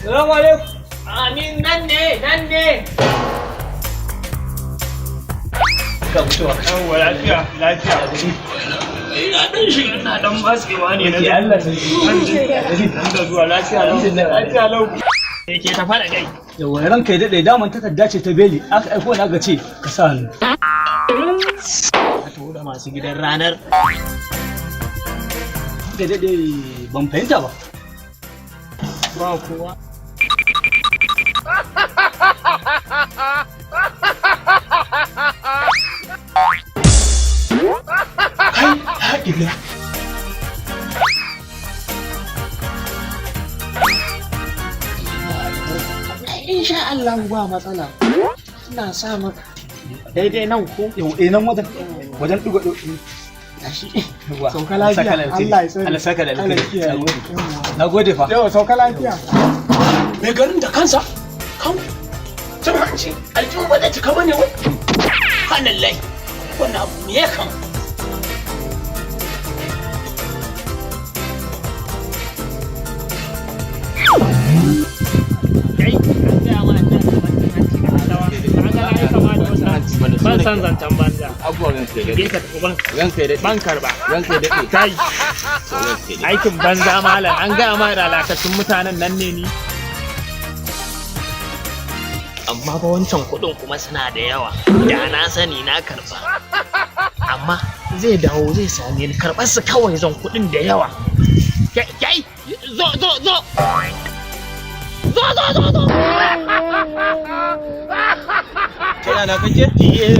Salamu alaikum. Amin nan ne. Ka fitowa. Yawwa lafiya. Ina dan shi ina dan matsewa ne na ji. Allah sai. An da zuwa lafiya lau. Ke ta fara gai. Yawa ranka ya dade daman takarda ce ta beli aka aiko na ga ce ka sa hannu. Ka taho da masu gidan ranar. Ka dade ban fahimta ba. Ba kowa. Kai haƙiƙa. Insha Allah ba matsala. Ina sa maka daidai nan ko? Yau nan wajen dugo Gashi. Sauka lafiya. Allah ya sani. Allah saka da alkhairi. Na gode fa. Yau sauka lafiya. Me garin da kansa? Kan Cin hanci, aljihu ba zai cika bane wai. Hanallai, wannan abu me ya kan? Kai, an gaya ma ta hanci da halawa. Ba ga ai kama da wata. Ban san zantan banza. Abubuwan ranka ya Ke daɗe. ka tafi ban. Ranka ya daɗe. Ban karba. Ranka ya daɗe. Kai, Ranka ya daɗe. aikin banza malam. An gaya ma lalatattun mutanen nan ne ni. Amma ba wancan kuɗin kuma suna da yawa. Da na sani na karba. Amma zai dawo zai same ni karɓar su kawai zan kuɗin da yawa. Kai, zo. Zo. Kai na kake?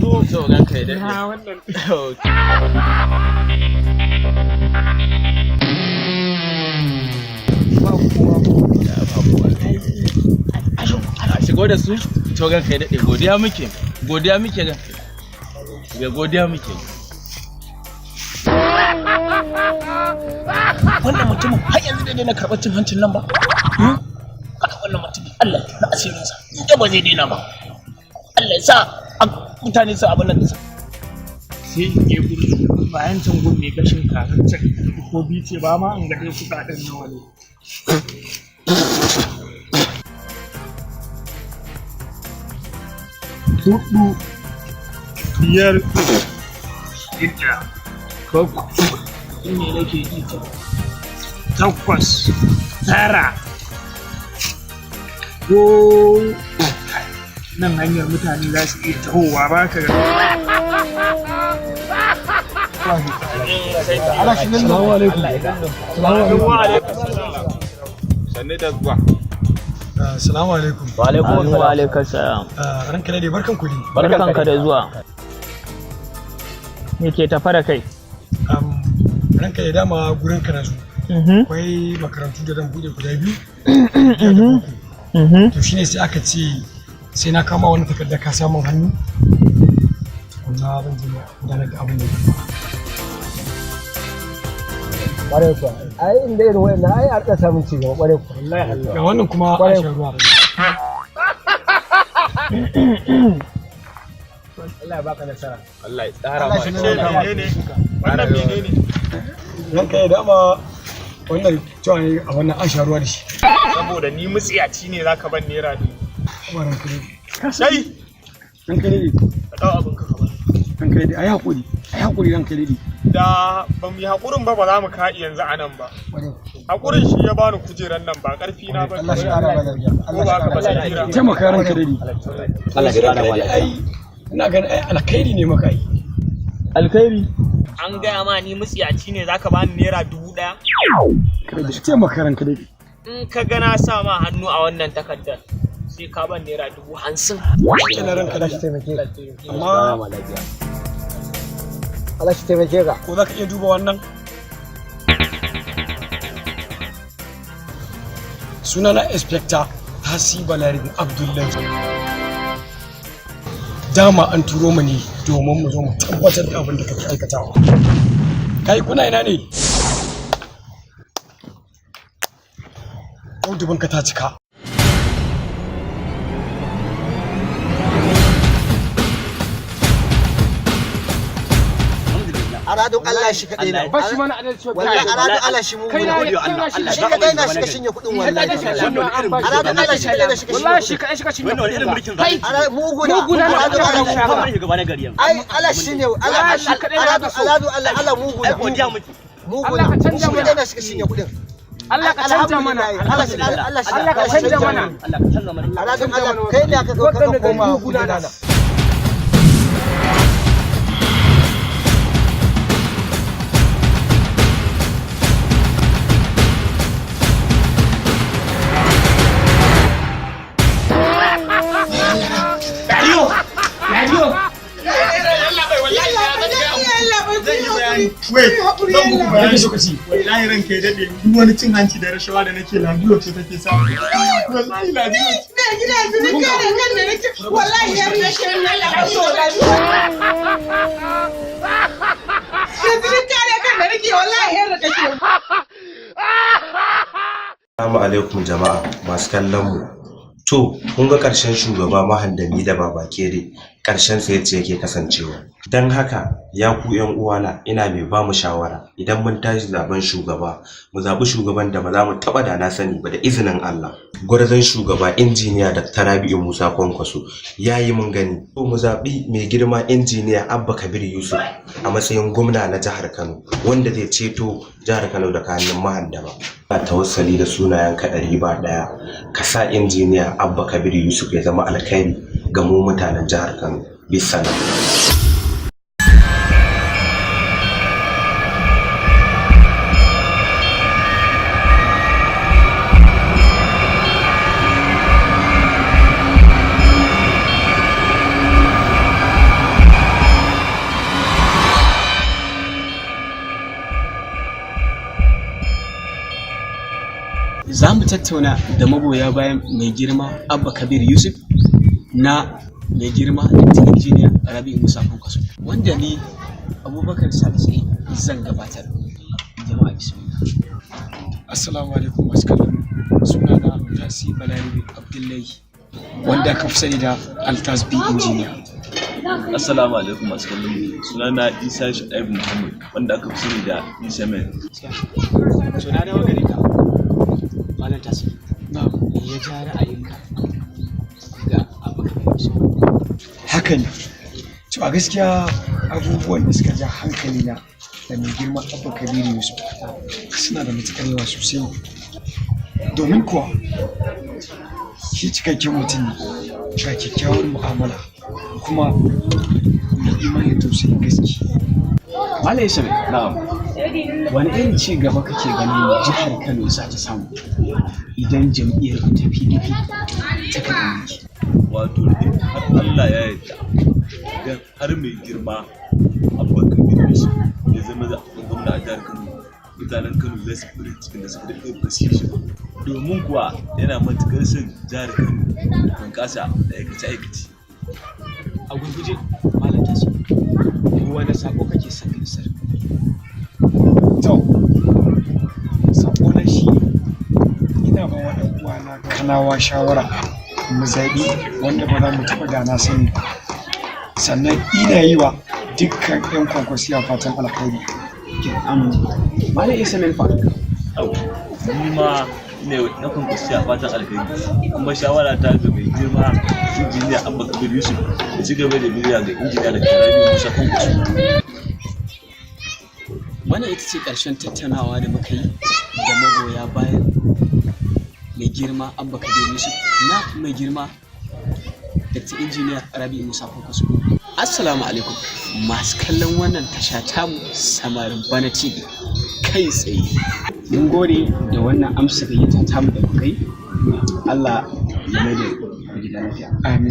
Zo. So ranka ya daɗe. Na wannan. A shigo da su? To ranka ya daɗe. Godiya muke ranka. Godiya muke. Wannan mutumin har yanzu bai daina karɓar cin hancin nan ba. Haka wannan mutumin Allah na asirinsa. In ba zai daina ba. Allah ya sa mutane su abin nan da sa. Sai in je gurin bayan can gun mai gashin karar can ko bice ba ma in ga dai kuɗaɗen nawa ne. Hudu, biyar, shida, bakwai, ne nake ji ta. Takwas, tara, nan hanyar mutane za su iya tahowa ba ka ga. Assalamu alaikum. Sanne da zuwa. Assalamu alaikum. Wa alaikum salam. Ranka dade barkan ku dai. Barkanka da zuwa. Me ke tafa da kai? Ranka ya dama gurin ka na zo. Akwai makarantu da dan bude guda biyu. To shine sai aka ce sai na kama wani takarda ka samun hannu. Tukunna zan je gudanar da abin da ya ƙwarai kuwa ai inda irin wayannan ai a rika samun ci gaba ƙwarai kuwa Wallahi Allah. ga wannan kuma a shan ruwa. Allah ya baka nasara Allah ya tsara ma. Wannan menene? Ranka ya dama wannan cewa ne a wannan an sha ruwa da shi. Saboda ni mutsiyaci ne zaka ban naira ne. Kuma ranka dade. Sai Ranka dade. ka dawo abin ka ba. Ranka dade ai hakuri ranka dade. Da ba mu yi hakurin ba za mu ka yanzu a nan ba. Hakurin shi ya bani kujeran nan ba karfi na ba. Allah shi ƙara ba lafiya Ko ba ka ba sai kira. Taimaka ranka dade. Allah ya tsara ma. Ai ina ganin ai alkhairi ne maka yi. Alkhairi. An gaya ma ni mutsiyaci ne zaka bani naira 1000. Kada shi taimaka ranka dade. In ka ga na sa ma hannu a wannan takardar sai ka ban naira 50. Ina ranka Allah shi dade. taimake ka Amma Allah shi taimake ka ko za ka iya duba wannan? Sunana Inspector Hasi Balarin Abdullahi. Dama an turo mu ne domin mu zo mu tabbatar da abin da kake aikatawa. Kai kuna ina ne? Audubanka ta cika. aradun Allah shi kadai ne ba shi mana adalci wallahi aradun Allah shi mu kai na shi kadai na shi shinye kudin wallahi aradun Allah shi kadai na shi wallahi shi kadai shi shinye wannan irin mulkin kai mugu na aradun Allah kamar shi gaba na gari ai Allah shine aradun Allah mugu na godiya muke mugu Allah ka canja mana na shi shinye kudin Allah ka canja mana Allah ka canja mana Allah ka canza mana aradun Allah kai ne ka koma gudana Wait, don ku bayani lokaci. Wallahi ranka ya dade duk wani cin hanci da rashawa da nake labiyo ce take sa. Wallahi labiyo. Na gida sun kare kan da nake wallahi yar nake Allah ka so labiyo. Sun kare kan da nake wallahi yar nake. Assalamu alaikum jama'a masu kallon mu. To, kun ga ƙarshen shugaba mahandami da babakere, ƙarshen sa yace yake kasancewa. Dan haka, ya ku ƴan uwana, ina mai ba mu shawara, idan mun tashi zaben shugaba, mu zabi shugaban da ba za mu taɓa da na sani ba da izinin Allah. Gwarzon shugaba injiniya Dr. Rabi'u Musa Kwankwaso ya yi mun gani. To mu zabi mai girma injiniya Abba Kabir Yusuf a matsayin gwamna na jihar Kano, wanda zai ceto jihar Kano daga hannun mahandama. Ina tawassali da sunayen ka 101, ka sa injiniya Abba Kabir Yusuf ya zama alkhairi ga mu mutanen jihar Kano. Bisalam. Za mu tattauna da magoya bayan mai girma Abba Kabir Yusuf na mai girma da injiniya Rabi'u Musa Kwankwaso, wanda ni Abubakar Salisu zan gabatar. Jama'a bismillah. Assalamu alaikum masu kallon sunana Tasi Balarabe Abdullahi wanda aka fi sani da Altasbi Injiniya. Assalamu alaikum masu kallon sunana Isa Shu'aib Muhammad wanda aka fi sani da Isa Men. Suna da gare ka Malam Tasi. Na'am. Ya ja ra'ayinka ga Abba Kabir Yusuf. Haka ne. To a gaskiya abubuwan da suka ja hankali na da mai girma Abba Kabir Yusuf suna da matuƙar yawa sosai. Domin kuwa shi cikakken mutum ne ga kyakkyawar mu'amala kuma mai imanin tausayin gaske. Malam Yusuf, na'am. Wani irin ci gaba kake ganin jihar Kano za ta samu idan jam'iyyar ta PDP ta kaɗa? Wato har Allah ya yarda idan har mai girma Abba Kabir Yusuf ya zama gwamna a jihar Kano, mutanen Kano za su fara cikin da suka daɗe ba su shi ba. Domin kuwa yana matuƙar son jihar Kano bunƙasa da aikace-aikace. A gurguje Malam Tasi, wani sako kake son ka isar? To, sako na shi ina ba wa ɗan uwana Kanawa shawara mu zaɓi wanda ba za mu taɓa da na sani ba. Sannan ina yi wa dukkan 'yan kwankwasiya fatan alkhairi. Malam Isa Men fa. Ni ma ne na kwankwasiya fatan alkhairi kuma shawara ta ga mai girma injiniya Abba Kabir Yusuf da ci gaba da biyayya ga injiniya da Rabi'u Musa Kwankwaso. Wannan ita ce ƙarshen tattaunawa da muka yi da magoya bayan mai girma Abba Kabir Yusuf na mai girma Dr. Injiniya Rabi'u Musa Kwankwaso. Assalamu alaikum masu kallon wannan tasha tamu Samarin Bana TV kai tsaye. Mun gode da wannan amsa gayyata tamu da kuka yi. Allah ya mai da ku gida lafiya. Amin.